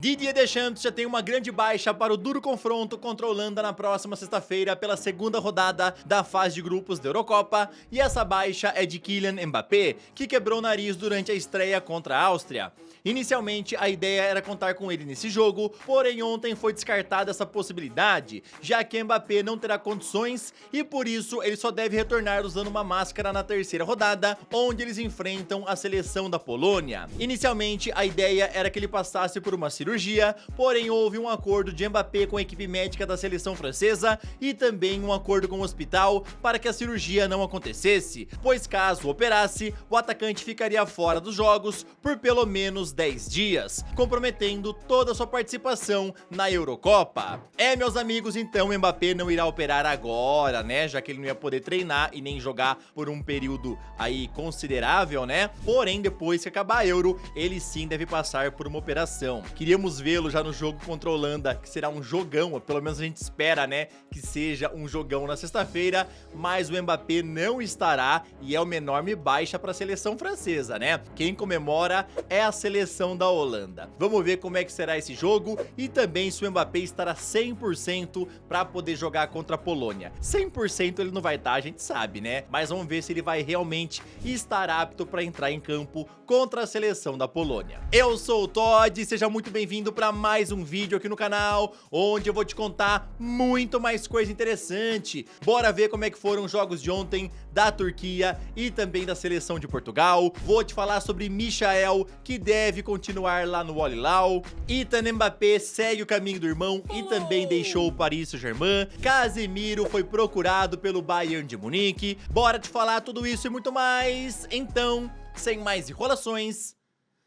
Didier Deschamps já tem uma grande baixa para o duro confronto contra a Holanda na próxima sexta-feira pela segunda rodada da fase de grupos da Eurocopa, e essa baixa é de Kylian Mbappé, que quebrou o nariz durante a estreia contra a Áustria. Inicialmente a ideia era contar com ele nesse jogo, porém ontem foi descartada essa possibilidade, já que Mbappé não terá condições e por isso ele só deve retornar usando uma máscara na terceira rodada, onde eles enfrentam a seleção da Polônia. Inicialmente a ideia era que ele passasse por uma cirurgia, porém houve um acordo de Mbappé com a equipe médica da seleção francesa e também um acordo com o hospital para que a cirurgia não acontecesse, pois caso operasse, o atacante ficaria fora dos jogos por pelo menos 10 dias, comprometendo toda a sua participação na Eurocopa. Meus amigos, então Mbappé não irá operar agora, né, já que ele não ia poder treinar e nem jogar por um período aí considerável, né, porém depois que acabar a Euro, ele sim deve passar por uma operação. Queríamos vê-lo já no jogo contra a Holanda, que será um jogão, ou pelo menos a gente espera, né, que seja um jogão na sexta-feira, mas o Mbappé não estará e é uma enorme baixa para a seleção francesa, né? Quem comemora é a seleção da Holanda. Vamos ver como é que será esse jogo e também se o Mbappé estará 100% para poder jogar contra a Polônia. 100% ele não vai estar, a gente sabe, né? Mas vamos ver se ele vai realmente estar apto para entrar em campo contra a seleção da Polônia. Eu sou o Todd, seja muito bem-vindo para mais um vídeo aqui no canal, onde eu vou te contar muito mais coisa interessante. Bora ver como é que foram os jogos de ontem da Turquia e também da seleção de Portugal. Vou te falar sobre Michael, que deve continuar lá no Al Hilal. Ethan Mbappé segue o caminho do irmão e também deixou o Paris Saint-Germain. Casemiro foi procurado pelo Bayern de Munique. Bora te falar tudo isso e muito mais. Então, sem mais enrolações,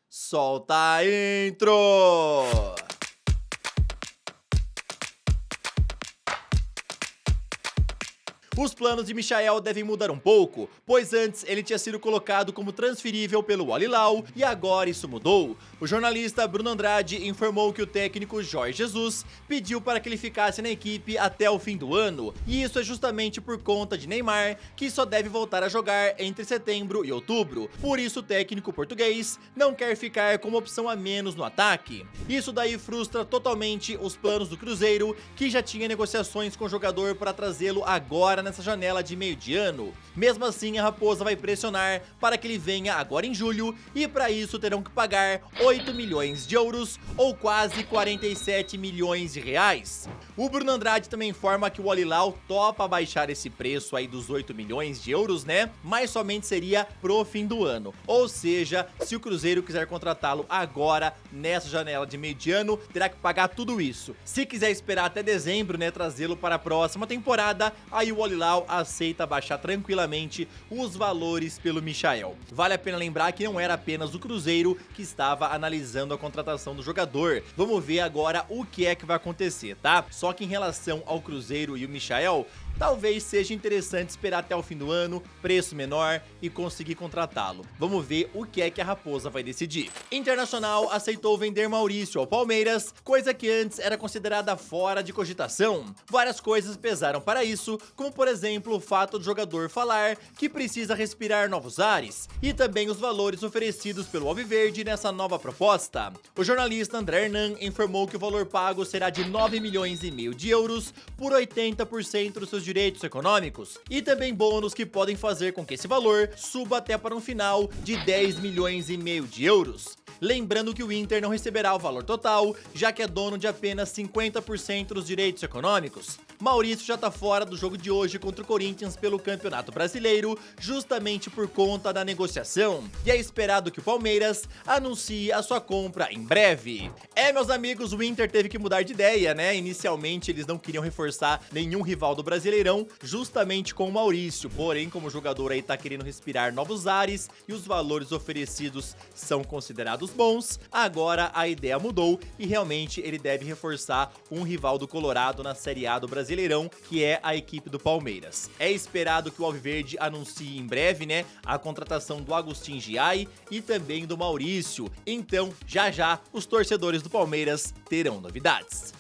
solta a intro! Os planos de Michael devem mudar um pouco, pois antes ele tinha sido colocado como transferível pelo Al Hilal e agora isso mudou. O jornalista Bruno Andrade informou que o técnico Jorge Jesus pediu para que ele ficasse na equipe até o fim do ano, e isso é justamente por conta de Neymar, que só deve voltar a jogar entre setembro e outubro. Por isso o técnico português não quer ficar como opção a menos no ataque. Isso daí frustra totalmente os planos do Cruzeiro, que já tinha negociações com o jogador para trazê-lo agora nessa janela de meio de ano. Mesmo assim, a Raposa vai pressionar para que ele venha agora em julho, e para isso terão que pagar 8 milhões de euros ou quase 47 milhões de reais. O Bruno Andrade também informa que o Al Hilal topa baixar esse preço aí dos 8 milhões de euros, né? Mas somente seria pro fim do ano. Ou seja, se o Cruzeiro quiser contratá-lo agora, nessa janela de meio de ano, terá que pagar tudo isso. Se quiser esperar até dezembro, né, trazê-lo para a próxima temporada, aí o Al Hilal aceita baixar tranquilamente os valores pelo Michael. Vale a pena lembrar que não era apenas o Cruzeiro que estava analisando a contratação do jogador. Vamos ver agora o que é que vai acontecer, tá? Só que em relação ao Cruzeiro e o Michael, talvez seja interessante esperar até o fim do ano, preço menor e conseguir contratá-lo. Vamos ver o que é que a Raposa vai decidir. Internacional aceitou vender Maurício ao Palmeiras, coisa que antes era considerada fora de cogitação. Várias coisas pesaram para isso, como por exemplo o fato do jogador falar que precisa respirar novos ares, e também os valores oferecidos pelo Alviverde nessa nova proposta. O jornalista André Hernan informou que o valor pago será de 9 milhões e meio de euros por 80% dos seus direitos econômicos, e também bônus que podem fazer com que esse valor suba até para um final de 10 milhões e meio de euros. Lembrando que o Inter não receberá o valor total, já que é dono de apenas 50% dos direitos econômicos. Maurício já tá fora do jogo de hoje contra o Corinthians pelo Campeonato Brasileiro, justamente por conta da negociação, e é esperado que o Palmeiras anuncie a sua compra em breve. Meus amigos, o Inter teve que mudar de ideia, né? Inicialmente eles não queriam reforçar nenhum rival do Brasileirão, justamente com o Maurício, porém como o jogador aí tá querendo respirar novos ares e os valores oferecidos são considerados bons, agora a ideia mudou e realmente ele deve reforçar um rival do Colorado na Série A do Brasileirão, que é a equipe do Palmeiras. É esperado que o Alviverde anuncie em breve, né, a contratação do Agustin Giai e também do Maurício, então já já os torcedores do Palmeiras terão novidades.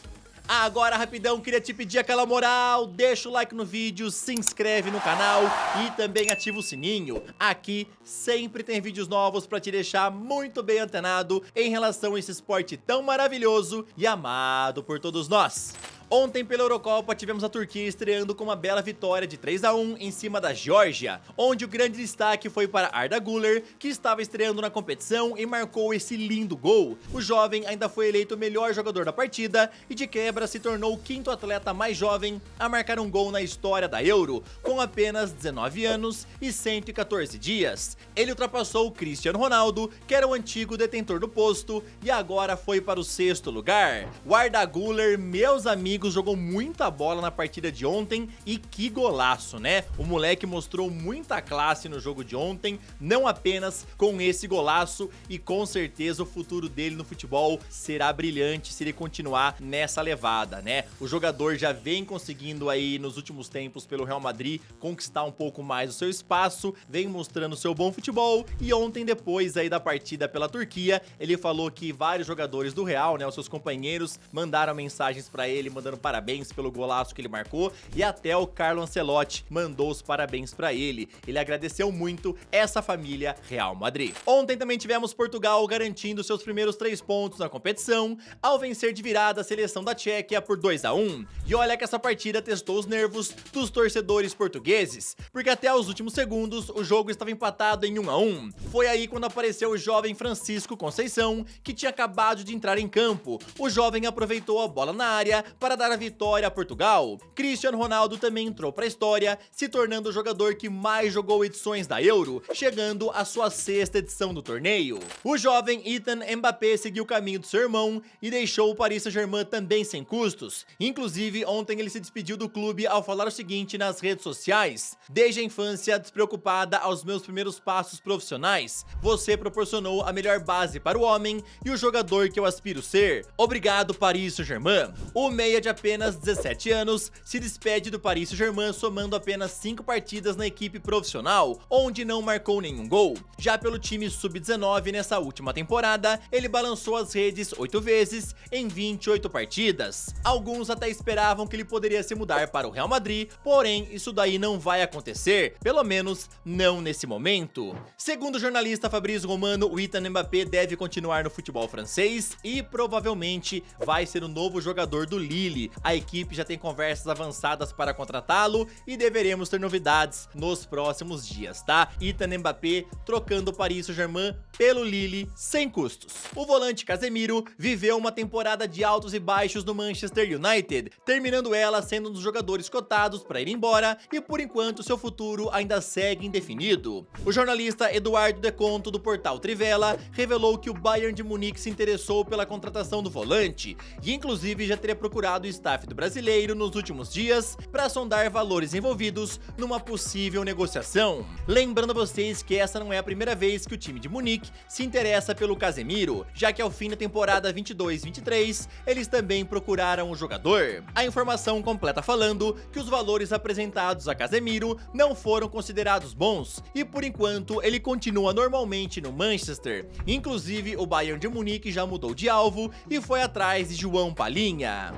Agora, rapidão, queria te pedir aquela moral, deixa o like no vídeo, se inscreve no canal e também ativa o sininho. Aqui sempre tem vídeos novos pra te deixar muito bem antenado em relação a esse esporte tão maravilhoso e amado por todos nós. Ontem, pela Eurocopa, tivemos a Turquia estreando com uma bela vitória de 3-1 em cima da Geórgia, onde o grande destaque foi para Arda Güler, que estava estreando na competição e marcou esse lindo gol. O jovem ainda foi eleito o melhor jogador da partida e de quebra se tornou o quinto atleta mais jovem a marcar um gol na história da Euro, com apenas 19 anos e 114 dias. Ele ultrapassou o Cristiano Ronaldo, que era o antigo detentor do posto, e agora foi para o 6º lugar. O Arda Güler, meus amigos, jogou muita bola na partida de ontem e que golaço, né? O moleque mostrou muita classe no jogo de ontem, não apenas com esse golaço, e com certeza o futuro dele no futebol será brilhante se ele continuar nessa levada, né? O jogador já vem conseguindo aí nos últimos tempos pelo Real Madrid conquistar um pouco mais o seu espaço, vem mostrando seu bom futebol, e ontem, depois aí da partida pela Turquia, ele falou que vários jogadores do Real, né, os seus companheiros, mandaram mensagens pra ele, mandando parabéns pelo golaço que ele marcou, e até o Carlo Ancelotti mandou os parabéns pra ele. Ele agradeceu muito essa família Real Madrid. Ontem também tivemos Portugal garantindo seus primeiros 3 pontos na competição, ao vencer de virada a seleção da Tchequia por 2-1. E olha que essa partida testou os nervos dos torcedores portugueses, porque até os últimos segundos o jogo estava empatado em 1-1. Foi aí quando apareceu o jovem Francisco Conceição, que tinha acabado de entrar em campo. O jovem aproveitou a bola na área para dar a vitória a Portugal. Cristiano Ronaldo também entrou para a história, se tornando o jogador que mais jogou edições da Euro, chegando à sua 6ª edição do torneio. O jovem Ethan Mbappé seguiu o caminho do seu irmão e deixou o Paris Saint-Germain também sem custos. Inclusive, ontem ele se despediu do clube ao falar o seguinte nas redes sociais: "Desde a infância, despreocupada aos meus primeiros passos profissionais, você proporcionou a melhor base para o homem e o jogador que eu aspiro ser. Obrigado, Paris Saint-Germain." O meia de apenas 17 anos se despede do Paris Saint-Germain somando apenas 5 partidas na equipe profissional, onde não marcou nenhum gol. Já pelo time sub-19 nessa última temporada, ele balançou as redes 8 vezes em 28 partidas. Alguns até esperavam que ele poderia se mudar para o Real Madrid, porém isso daí não vai acontecer, pelo menos não nesse momento. Segundo o jornalista Fabrício Romano, o Ethan Mbappé deve continuar no futebol francês e provavelmente vai ser o novo jogador do Lille. A equipe já tem conversas avançadas para contratá-lo e deveremos ter novidades nos próximos dias, tá? Ethan Mbappé trocando o Paris Saint-Germain pelo Lille sem custos. O volante Casemiro viveu uma temporada de altos e baixos no Manchester United, terminando ela sendo um dos jogadores cotados para ir embora, e por enquanto seu futuro ainda segue indefinido. O jornalista Eduardo De Conto, do portal Trivela, revelou que o Bayern de Munique se interessou pela contratação do volante e inclusive já teria procurado o staff do brasileiro nos últimos dias para sondar valores envolvidos numa possível negociação. Lembrando a vocês que essa não é a primeira vez que o time de Munique se interessa pelo Casemiro, já que ao fim da temporada 22-23 eles também procuraram o jogador. A informação completa falando que os valores apresentados a Casemiro não foram considerados bons e por enquanto ele continua normalmente no Manchester. Inclusive o Bayern de Munique já mudou de alvo e foi atrás de João Palhinha.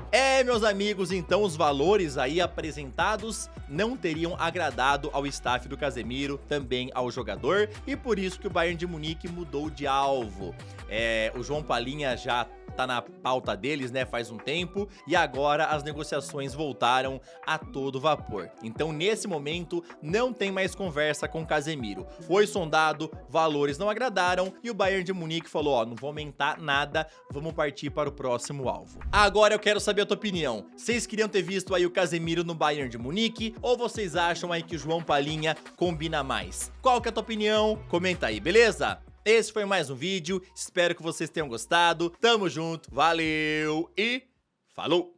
Meus amigos, então os valores aí apresentados não teriam agradado ao staff do Casemiro, também ao jogador, e por isso que o Bayern de Munique mudou de alvo. O João Palhinha já tá na pauta deles, né, faz um tempo, e agora as negociações voltaram a todo vapor. Então, nesse momento, não tem mais conversa com o Casemiro. Foi sondado, valores não agradaram, e o Bayern de Munique falou, ó, não vou aumentar nada, vamos partir para o próximo alvo. Agora eu quero saber a tua opinião. Vocês queriam ter visto aí o Casemiro no Bayern de Munique, ou vocês acham aí que o João Palhinha combina mais? Qual que é a tua opinião? Comenta aí, beleza? Esse foi mais um vídeo, espero que vocês tenham gostado, tamo junto, valeu e falou!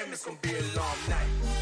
It's gonna be a long night.